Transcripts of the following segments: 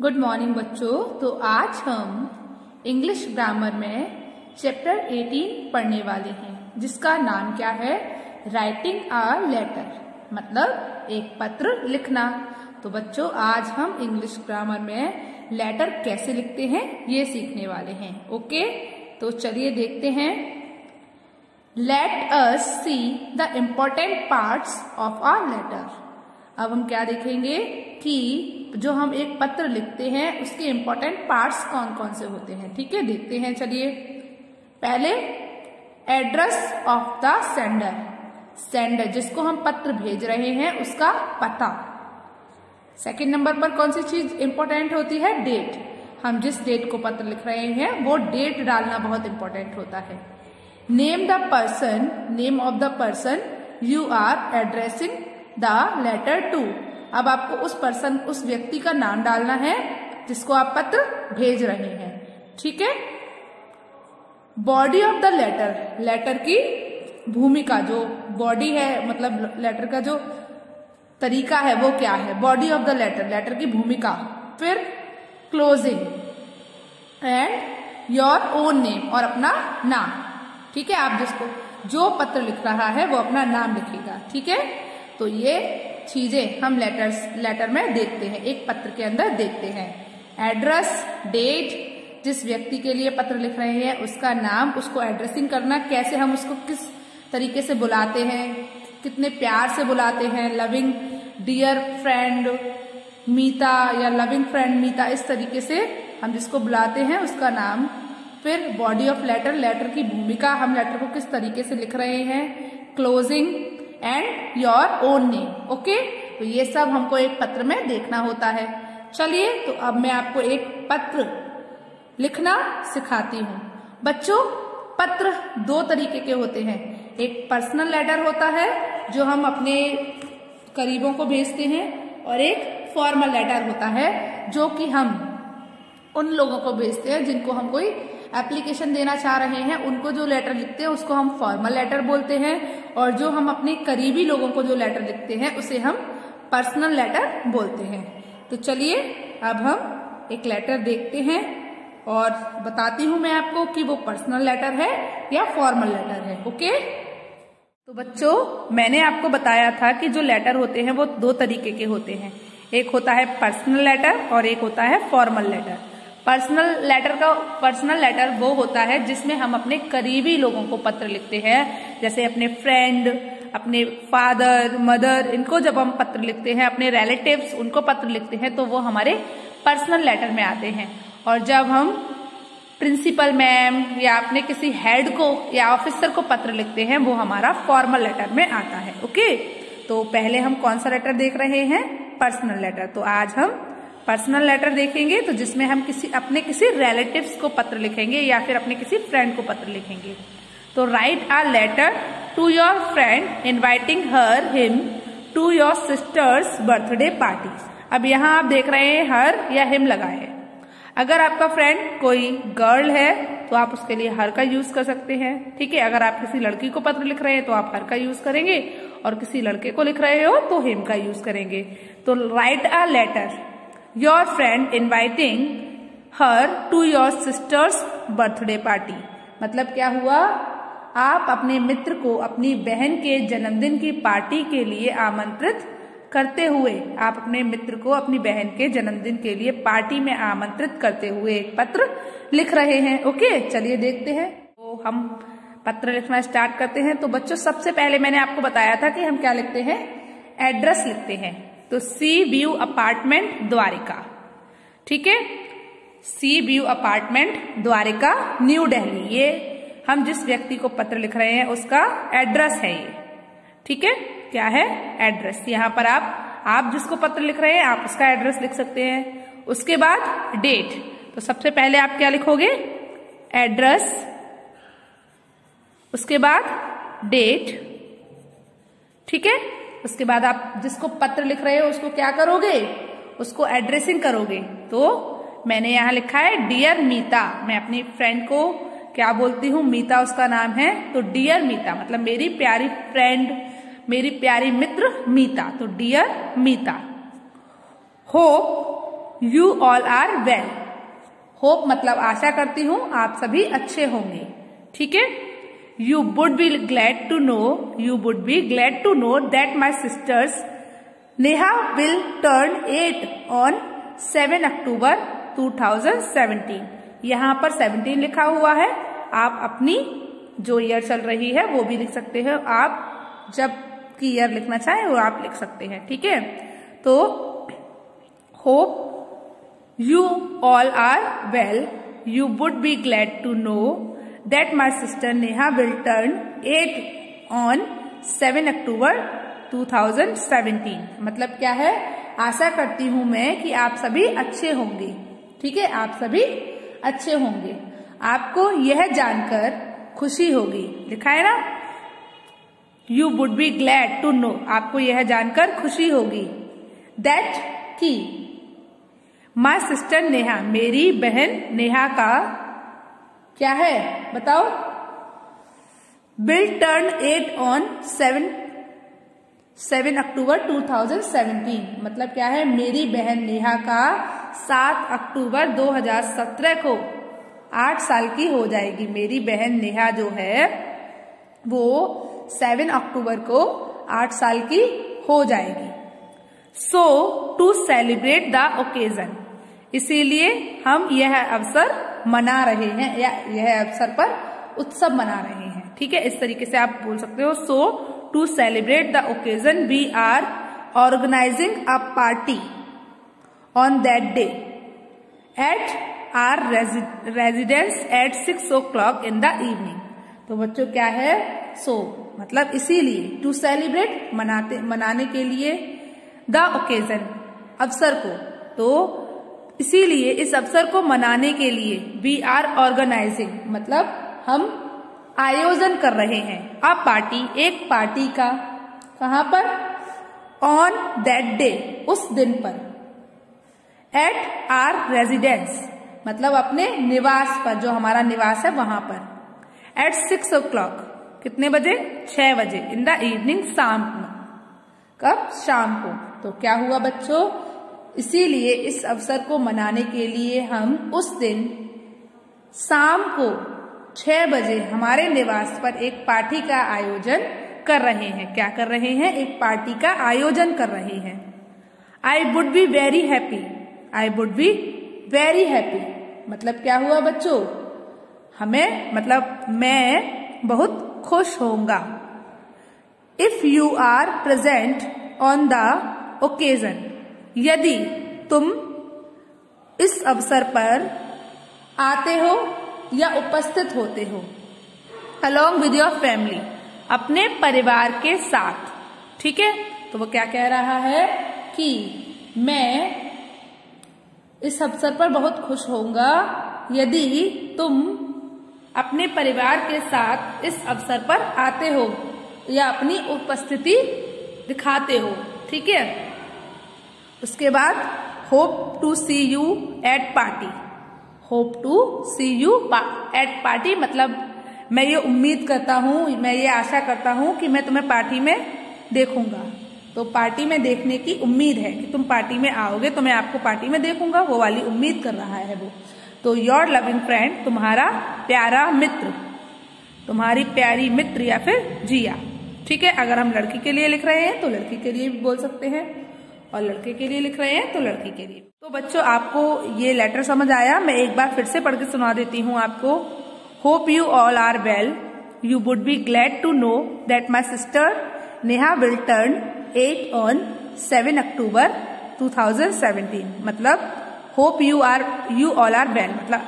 Good morning बच्चों। तो आज हम इंग्लिश ग्रामर में चैप्टर 18 पढ़ने वाले हैं, जिसका नाम क्या है, राइटिंग अ लेटर, मतलब एक पत्र लिखना। तो बच्चों आज हम इंग्लिश ग्रामर में लेटर कैसे लिखते हैं ये सीखने वाले हैं। ओके, तो चलिए देखते हैं। Let us see the important parts of a letter. अब हम क्या देखेंगे कि जो हम एक पत्र लिखते हैं उसके इम्पोर्टेंट पार्ट्स कौन कौन से होते हैं। ठीक है, देखते हैं। चलिए, पहले address of the sender, sender जिसको हम पत्र भेज रहे हैं उसका पता। सेकंड नंबर पर कौन सी चीज इंपॉर्टेंट होती है, डेट। हम जिस डेट को पत्र लिख रहे हैं वो डेट डालना बहुत इंपॉर्टेंट होता है। Name the person, name of the person you are addressing the letter to. अब आपको उस पर्सन, उस व्यक्ति का नाम डालना है जिसको आप पत्र भेज रहे हैं। ठीक है। Body of the letter, letter की भूमिका, जो बॉडी है मतलब लेटर का जो तरीका है वो क्या है, body of the letter, letter की भूमिका। फिर closing and your own name, और अपना नाम। ठीक है, आप जिसको जो पत्र लिख रहा है वो अपना नाम लिखेगा। ठीक है, तो ये चीजें हम लेटर में देखते हैं, एक पत्र के अंदर देखते हैं। एड्रेस, डेट, जिस व्यक्ति के लिए पत्र लिख रहे हैं उसका नाम, उसको एड्रेसिंग करना, कैसे हम उसको किस तरीके से बुलाते हैं, कितने प्यार से बुलाते हैं, लविंग डियर फ्रेंड मीता या लविंग फ्रेंड मीता, इस तरीके से हम जिसको बुलाते हैं उसका नाम। फिर बॉडी ऑफ लेटर, लेटर की भूमिका, हम लेटर को किस तरीके से लिख रहे हैं। Closing and your own name. Okay, तो ये सब हमको एक पत्र में देखना होता है। चलिए, तो अब मैं आपको एक पत्र लिखना सिखाती हूँ। बच्चों, पत्र दो तरीके के होते हैं। एक पर्सनल लेटर होता है जो हम अपने करीबों को भेजते हैं, और एक फॉर्मल लेटर होता है जो कि हम उन लोगों को भेजते हैं जिनको हम कोई एप्लीकेशन देना चाह रहे हैं। उनको जो लेटर लिखते हैं उसको हम फॉर्मल लेटर बोलते हैं, और जो हम अपने करीबी लोगों को जो लेटर लिखते हैं उसे हम पर्सनल लेटर बोलते हैं। तो चलिए अब हम एक लेटर देखते हैं और बताती हूं मैं आपको कि वो पर्सनल लेटर है या फॉर्मल लेटर है। ओके, तो बच्चों मैंने आपको बताया था कि जो लेटर होते हैं वो दो तरीके के होते हैं। एक होता है पर्सनल लेटर और एक होता है फॉर्मल लेटर। पर्सनल लेटर वो होता है जिसमें हम अपने करीबी लोगों को पत्र लिखते हैं, जैसे अपने फ्रेंड, अपने फादर मदर, इनको जब हम पत्र लिखते हैं, अपने रिलेटिव्स उनको पत्र लिखते हैं तो वो हमारे पर्सनल लेटर में आते हैं। और जब हम प्रिंसिपल मैम या अपने किसी हेड को या ऑफिसर को पत्र लिखते हैं वो हमारा फॉर्मल लेटर में आता है। ओके, तो पहले हम कौन सा लेटर देख रहे हैं, पर्सनल लेटर। तो आज हम पर्सनल लेटर देखेंगे, तो जिसमें हम अपने किसी रिलेटिव्स को पत्र लिखेंगे या फिर अपने किसी फ्रेंड को पत्र लिखेंगे। तो write a letter to your friend inviting her him to your sister's birthday party. अब यहाँ आप देख रहे हैं हर या हिम लगा है। अगर आपका फ्रेंड कोई गर्ल है तो आप उसके लिए हर का यूज कर सकते हैं। ठीक है, अगर आप किसी लड़की को पत्र लिख रहे हैं तो आप हर का यूज करेंगे, और किसी लड़के को लिख रहे हो तो हिम का यूज करेंगे। तो write a letter your friend inviting her to your sister's birthday party. मतलब क्या हुआ, आप अपने मित्र को अपनी बहन के जन्मदिन की पार्टी के लिए आमंत्रित करते हुए, आप अपने मित्र को अपनी बहन के जन्मदिन के लिए पार्टी में आमंत्रित करते हुए एक पत्र लिख रहे हैं। ओके, चलिए देखते हैं। तो हम पत्र लिखना स्टार्ट करते हैं। तो बच्चों सबसे पहले मैंने आपको बताया था कि हम क्या लिखते हैं, एड्रेस लिखते हैं। तो सी व्यू अपार्टमेंट द्वारिका। ठीक है, sea view apartment Dwarka New Delhi, ये हम जिस व्यक्ति को पत्र लिख रहे हैं उसका एड्रेस है ये। ठीक है, क्या है, एड्रेस। यहाँ पर आप जिसको पत्र लिख रहे हैं आप उसका एड्रेस लिख सकते हैं। उसके बाद डेट, तो सबसे पहले आप क्या लिखोगे, एड्रेस, उसके बाद डेट। ठीक है, उसके बाद आप जिसको पत्र लिख रहे हो उसको क्या करोगे, उसको एड्रेसिंग करोगे। तो मैंने यहाँ लिखा है डियर मीता, मैं अपनी फ्रेंड को क्या बोलती हूँ, मीता उसका नाम है, तो डियर मीता मतलब मेरी प्यारी फ्रेंड, मेरी प्यारी मित्र मीता, तो dear Meeta. Hope you all are well. Hope मतलब आशा करती हूं आप सभी अच्छे होंगे, ठीक है। You would be glad to know that my sisters Neha will turn 8 on 7 October 2017। यहाँ पर 17 लिखा हुआ है, आप अपनी जो ईयर चल रही है वो भी लिख सकते हो, आप जब की ईयर लिखना चाहें वो आप लिख सकते हैं, ठीक है। तो hope you all are well, you would be glad to know that my sister Neha will turn 8 on 7 October 2017। मतलब क्या है, आशा करती हूं मैं कि आप सभी अच्छे होंगे, ठीक है, आप सभी अच्छे होंगे। आपको यह जानकर खुशी होगी, लिखा है ना, you would be glad to know, आपको यह जानकर खुशी होगी, दैट की माई सिस्टर नेहा, मेरी बहन नेहा का क्या है बताओ, विल टर्न 8 ऑन 7 अक्टूबर 2017। मतलब क्या है, मेरी बहन नेहा का 7 अक्टूबर 2017 को 8 साल की हो जाएगी। मेरी बहन नेहा जो है वो 7 अक्टूबर को 8 साल की हो जाएगी। सो टू सेलिब्रेट द ओकेजन, इसीलिए हम यह अवसर मना रहे हैं, या यह अवसर पर उत्सव मना रहे हैं, ठीक है। इस तरीके से आप बोल सकते हो। So to celebrate the occasion we are organising a party on that day at our residence at 6 o'clock in the evening। तो बच्चों क्या है, सो मतलब इसीलिए, टू सेलिब्रेट मनाने के लिए, द ओकेजन अवसर को, तो इसीलिए इस अवसर को मनाने के लिए वी आर ऑर्गेनाइजिंग मतलब हम आयोजन कर रहे हैं, अ पार्टी एक पार्टी का, कहां पर, ऑन दैट डे उस दिन पर, एट आर रेजिडेंस मतलब अपने निवास पर, जो हमारा निवास है वहां पर, एट 6 o'clock कितने बजे, 6 बजे, इन द इवनिंग शाम को, कब, शाम को। तो क्या हुआ बच्चों, इसीलिए इस अवसर को मनाने के लिए हम उस दिन शाम को 6 बजे हमारे निवास पर एक पार्टी का आयोजन कर रहे हैं। क्या कर रहे हैं, एक पार्टी का आयोजन कर रहे हैं। आई would be very happy, I would be very happy मतलब क्या हुआ बच्चों, हमें मतलब मैं बहुत खुश होऊंगा। If you are present on the occasion, यदि तुम इस अवसर पर आते हो या उपस्थित होते हो, अलोंग विद योर फैमिली अपने परिवार के साथ, ठीक है। तो वो क्या कह रहा है कि मैं इस अवसर पर बहुत खुश होऊंगा यदि तुम अपने परिवार के साथ इस अवसर पर आते हो या अपनी उपस्थिति दिखाते हो, ठीक है। उसके बाद hope to see you at party, hope to see you at party मतलब मैं ये उम्मीद करता हूँ, मैं ये आशा करता हूँ कि मैं तुम्हें पार्टी में देखूंगा। तो पार्टी में देखने की उम्मीद है कि तुम पार्टी में आओगे, तो मैं आपको पार्टी में देखूंगा, वो वाली उम्मीद कर रहा है वो। तो योर लविंग फ्रेंड तुम्हारा प्यारा मित्र, तुम्हारी प्यारी मित्र या फिर जिया, ठीक है। अगर हम लड़की के लिए लिख रहे हैं तो लड़की के लिए भी बोल सकते हैं, और लड़के के लिए लिख रहे हैं तो लड़की के लिए। तो बच्चों आपको ये लेटर समझ आया, मैं एक बार फिर से पढ़ के सुना देती हूँ आपको। Hope you all are well, you would be glad to know that my sister Neha will turn 8 on 7 October 2017 मतलब hope you all are well मतलब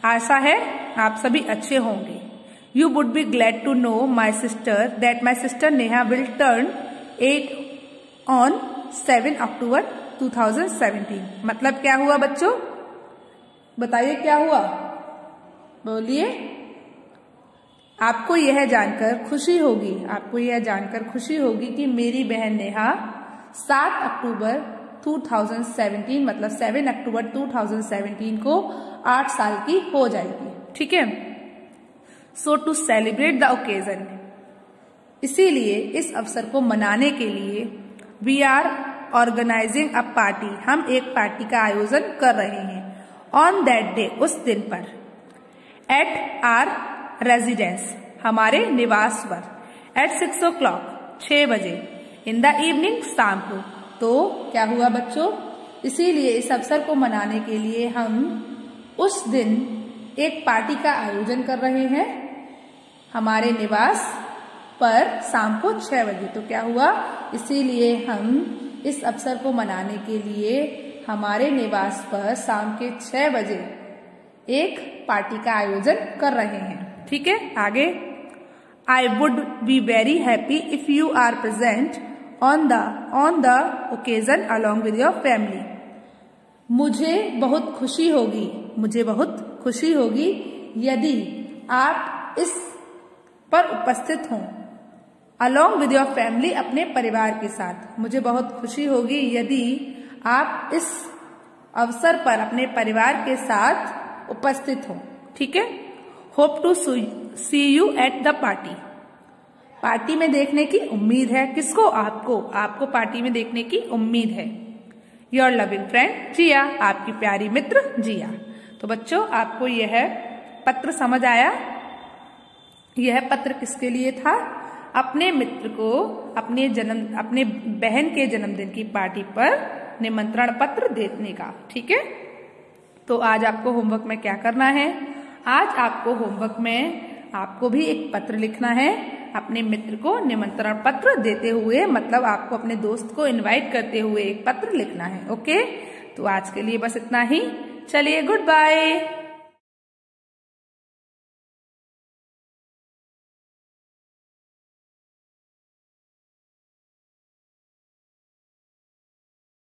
आशा है आप सभी अच्छे होंगे। You would be glad to know my sister that my sister Neha will turn 8 on 7 October 2017 मतलब क्या हुआ बच्चों, बताइए क्या हुआ, बोलिए। आपको यह जानकर खुशी होगी, आपको यह जानकर खुशी होगी कि मेरी बहन नेहा 7 अक्टूबर 2017 मतलब 7 अक्टूबर 2017 को 8 साल की हो जाएगी, ठीक है। So to celebrate the occasion, इसीलिए इस अवसर को मनाने के लिए we are organising a party, हम एक पार्टी का आयोजन कर रहे हैं। ऑन दैट डे, उस दिन पर। एट आर रेजिडेंस, हमारे निवास पर। एट 6 o'clock, 6 बजे। इन द इवनिंग, शाम को। तो क्या हुआ बच्चों, इसीलिए इस अवसर को मनाने के लिए हम उस दिन एक पार्टी का आयोजन कर रहे हैं हमारे निवास पर शाम को 6 बजे। तो क्या हुआ, इसीलिए हम इस अवसर को मनाने के लिए हमारे निवास पर शाम के 6 बजे एक पार्टी का आयोजन कर रहे हैं। ठीक है, आगे। I would be very happy if you are present on the occasion along with your family. मुझे बहुत खुशी होगी यदि आप इस पर उपस्थित हों। अलॉन्ग विद योर फैमिली, अपने परिवार के साथ। मुझे बहुत खुशी होगी यदि आप इस अवसर पर अपने परिवार के साथ उपस्थित हों। ठीक है। Hope to see you at the party, party में देखने की उम्मीद है। किसको, आपको पार्टी में देखने की उम्मीद है। योर लविंग फ्रेंड जिया, आपकी प्यारी मित्र जिया। तो बच्चों, आपको यह पत्र समझ आया? यह पत्र किसके लिए था? अपने मित्र को अपने बहन के जन्मदिन की पार्टी पर निमंत्रण पत्र देने का। ठीक है। तो आज आपको होमवर्क में क्या करना है? आज आपको होमवर्क में आपको भी एक पत्र लिखना है अपने मित्र को निमंत्रण पत्र देते हुए, मतलब आपको अपने दोस्त को इनवाइट करते हुए एक पत्र लिखना है। ओके, तो आज के लिए बस इतना ही। चलिए, गुड बाय।